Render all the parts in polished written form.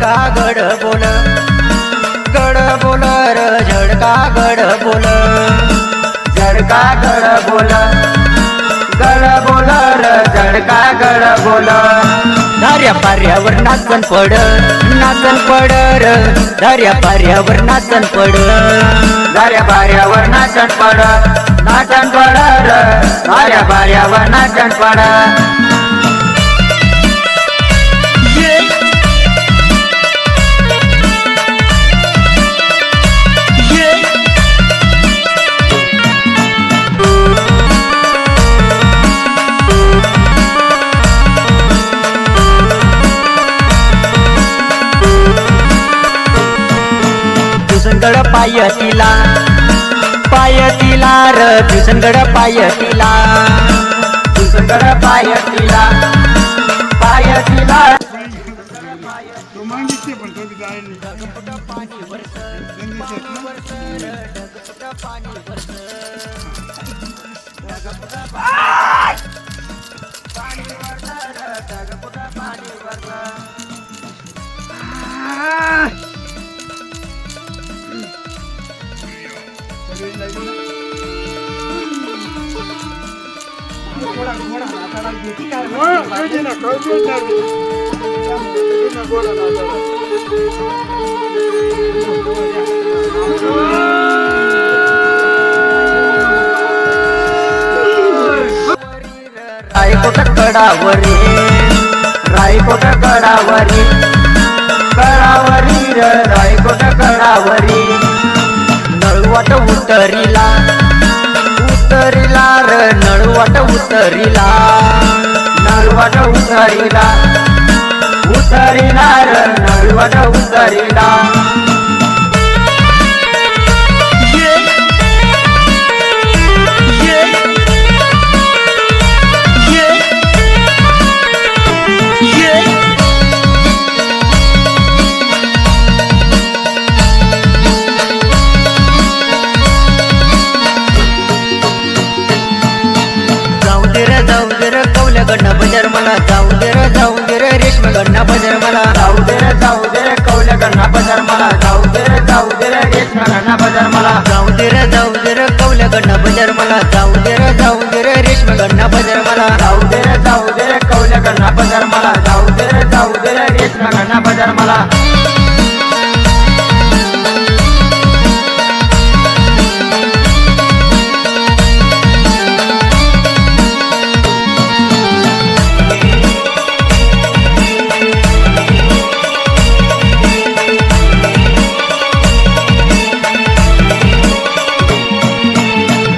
झडका गड बोल र झडका गड बोल झडका गड बोल र झडका गड बोल धार्या पार्यावर नाचन पड र धार्या पार्यावर नाचन पड धार्या पार्यावर नाचन पड र धार्या पार्यावर नाचन पड भूषणगड पायतीला र भूषणगड पायतीला भूषणगड पायतीला तो मागितले पण तो जायला रायकोट कडावरी रायकोट कडावरी र रायकोट कडावरी नळवाट उतरिला र नळवाट उतरिला नळवाट उतरिला र नळवाट उतरिला कौल्याकडनं बजर मला जाऊ दे रे रेशमाकडनं बजर मला जाऊ दे रे कौल्याकडनं बजर मला जाऊ दे रे रेशमाकडनं बजर मला जाऊ दे रे कौल्याकडनं बजर मला जाऊ दे रे रेशमाकडनं बजर मला जाऊ दे रे कौल्याकडनं बजर मला जाऊ दे रे रेशमाकडनं बजर मला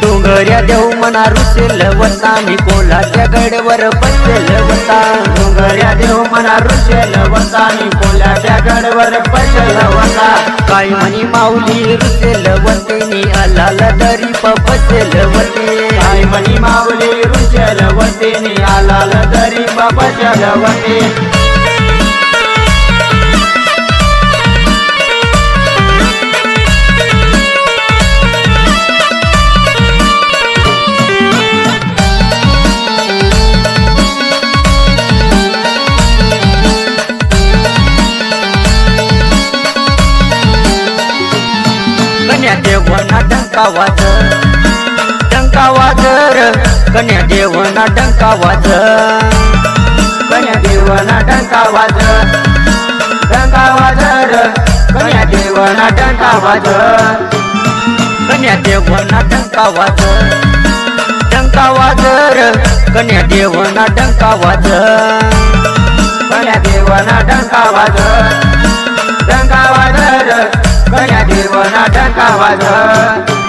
डोंगऱ्या देऊ मना रुसेल वतानी कोल्हाच्या गडवर बसेल वता डोंगऱ्या देव मना रुसेल वतानी कोल्हाच्या गडवर बसेल वता काय म्हणी माऊली रुसेल वतेनी आलाल दरी बसेल वते काय म्हणी माऊली रुसेल वतेनी आलाल दरी बसेल वते देवना डंका वाजर कन्या देवना डंका वाज कन्या देवना डंका वाजर कन्या देवना डंका वाजर कन्या देवना डंका वाजर कन्या देवना डंका वाज कन्या देवना डंका वाजर कन्या देवना डंका वाजर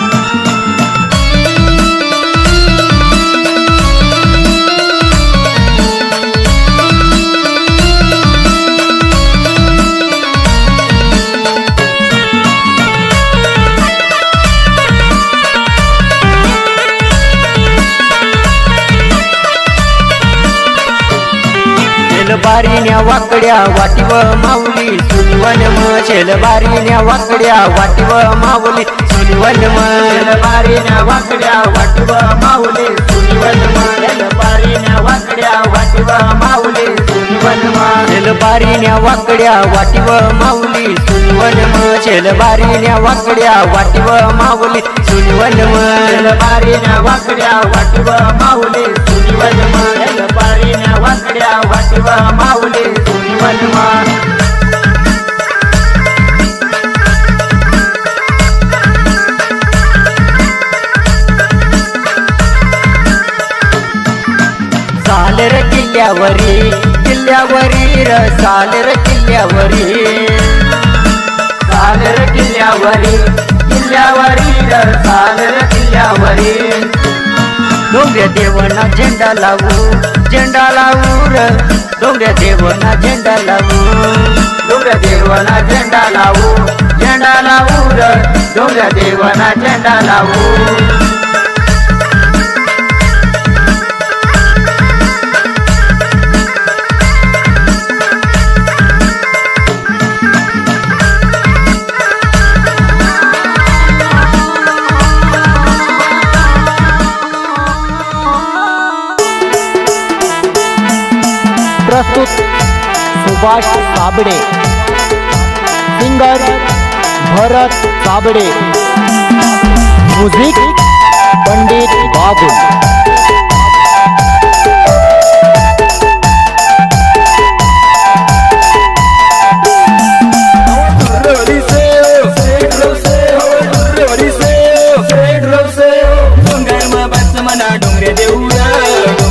बारीन्या वाकड्या वाटीव माऊली सुनिवन मशेल बारीन्या वाकड्या वाटीव माऊली सुनिवन मशेल बारीन्या वाकड्या वाटीव माऊली सुनिवन मशेल बारीन्या वाकड्या वाटीव माऊली सुनिवनमा शेलबारीन्या वाकड्या वाटीव माऊली सुनिवनम शेलबारीन्या वाकड्या वाटीव माऊली सुनिवनम बारीना वाकड्या वाटीव माऊली सुनिवनमा बारीना वाकड्या वाटीव माऊली सुनिवनमा सालर किल्ल्यावरी किल्ल्यावरी र सालर किल्ल्यावरी सालर किल्ल्यावरी किल्ल्यावरी र सालर किल्ल्यावरी डोंगऱ्या देवना झेंडा लावू र डोंगऱ्या देवना झेंडा लावू डोंगऱ्या देवाना झेंडा लावू र डोंगऱ्या देवाना झेंडा लावू प्रस्तुत सुभाष साबडे सिंगर भरत साबडे म्युझिक पंडित बाबुल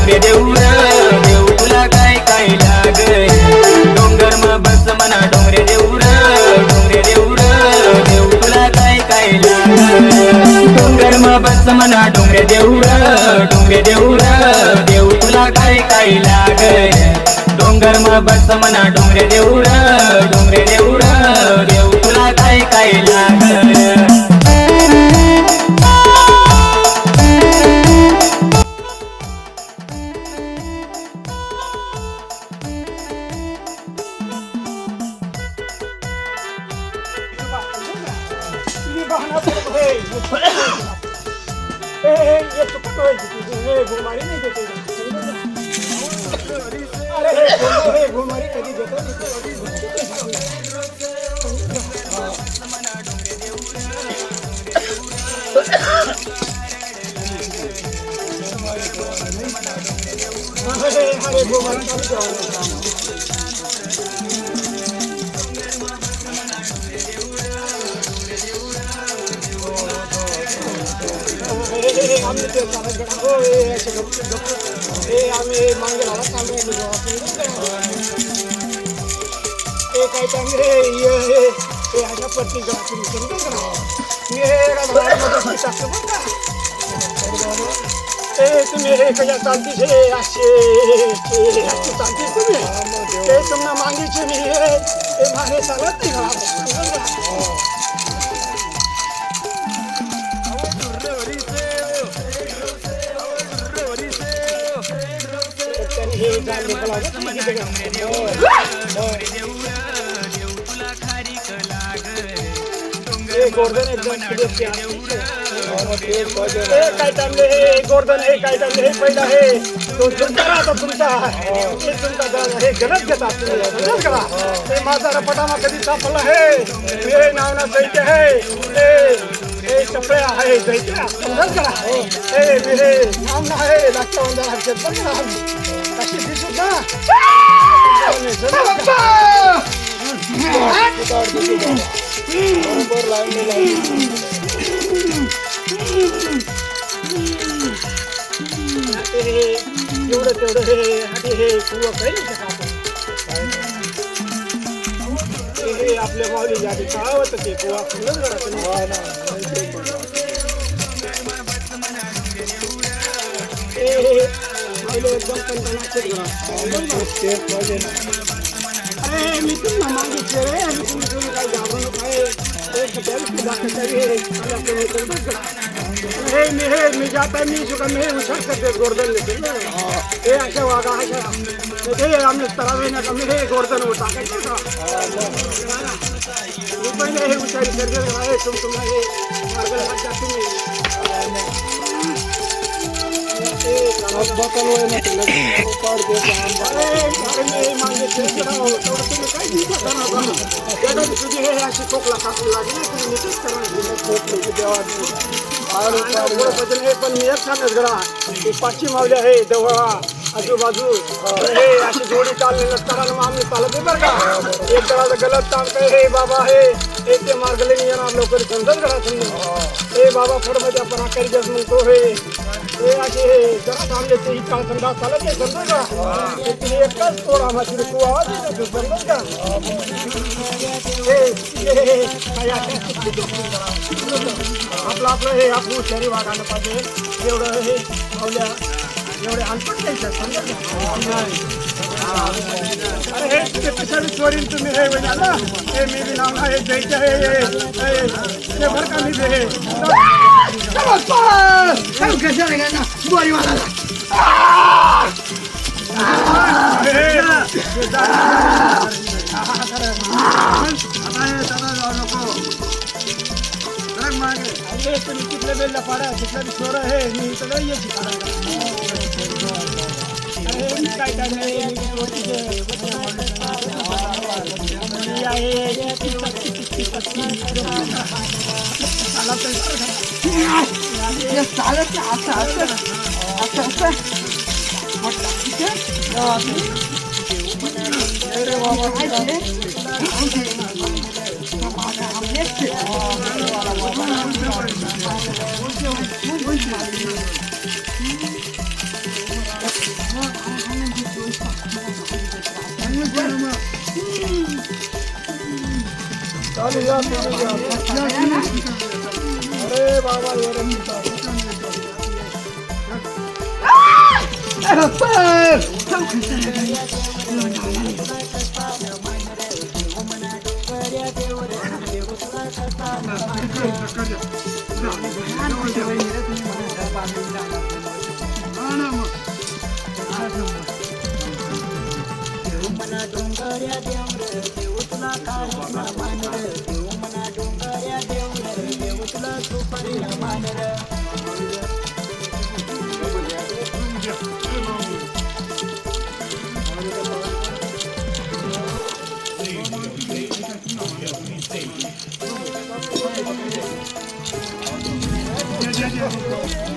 डोंगरे देऊरा देऊ तुला काय काय लागय डोंगर म बस म्हणा डोंगरे देऊरा देऊ तुला काय काय लागय डोंगर म बस म्हणा डोंगरे देऊरा देऊ तुला काय काय लागय डोंगर म बस म्हणा डोंगरे देऊरा देऊ तुला काय काय लागय तुम्ही हे कशा चालतीस हे असे चालतीस तुम्ही ते तुम्हाला मागितले मी हे मागे चालत गोर्धन काय चालले हे गोर्धन हे काय चालले हे पहिला हे आता तुमचा हे गलत घेतात तुम्ही करा हे माझा रपटामा कधी सापडला हे नाव ना दैत्य हे चपळ्या आहे दैत्या समजल करा हे मेरे नाम ना आहे लाक्षावंदर कशी दिसत ना एवढं तेवढं हे कुवा काही हे आपल्या माऊली जाती काय होतं ते कुवा खुल्लच अरे मी तुम्हाला मागितले रे आणि तुम्ही काय घाबरू मी जाता मी सुद्धा मी हुशार करते गोर्धन लेते हे अशा वागा अशा हे आम्ही तरावे नका मी हे गोर्धन टाकायचं का मी पहिले हे हुशारी करते तुम्हाला हे मार्ग लागता तुम्ही पण मी एक सांगत गडा की पाचशे मावले आहे देवळा आजूबाजू हे अशी जोडी चालली नसताना मग आम्ही चालत बरं का एक गळाचं गलत काम काय हे बाबा हे ते मार्गले नाही येणार लवकर समजत गडा समजून हे बाबा फडमध्ये आपण आकारी जास्त म्हणतो हे असे जरा थांबले ते काळ समजा चालत नाही समजत का तिने एकच थोडा माझी तू आवाज येतो समजत का आपलं हे आपण शरीर वागायला पाहिजे एवढं हे मावल्या एवढे अनपट नाही सर समजा अरे हे पिछाडी चोरीन तुम्ही हे ना हे मी बी नाव हे द्यायचं हे भर का मी हे तुम्ही तिथल्या बेलला पाडा तिथला चोर आहे मी इथं नाही येते काय काय नाही अरे बाबा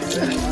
Yeah.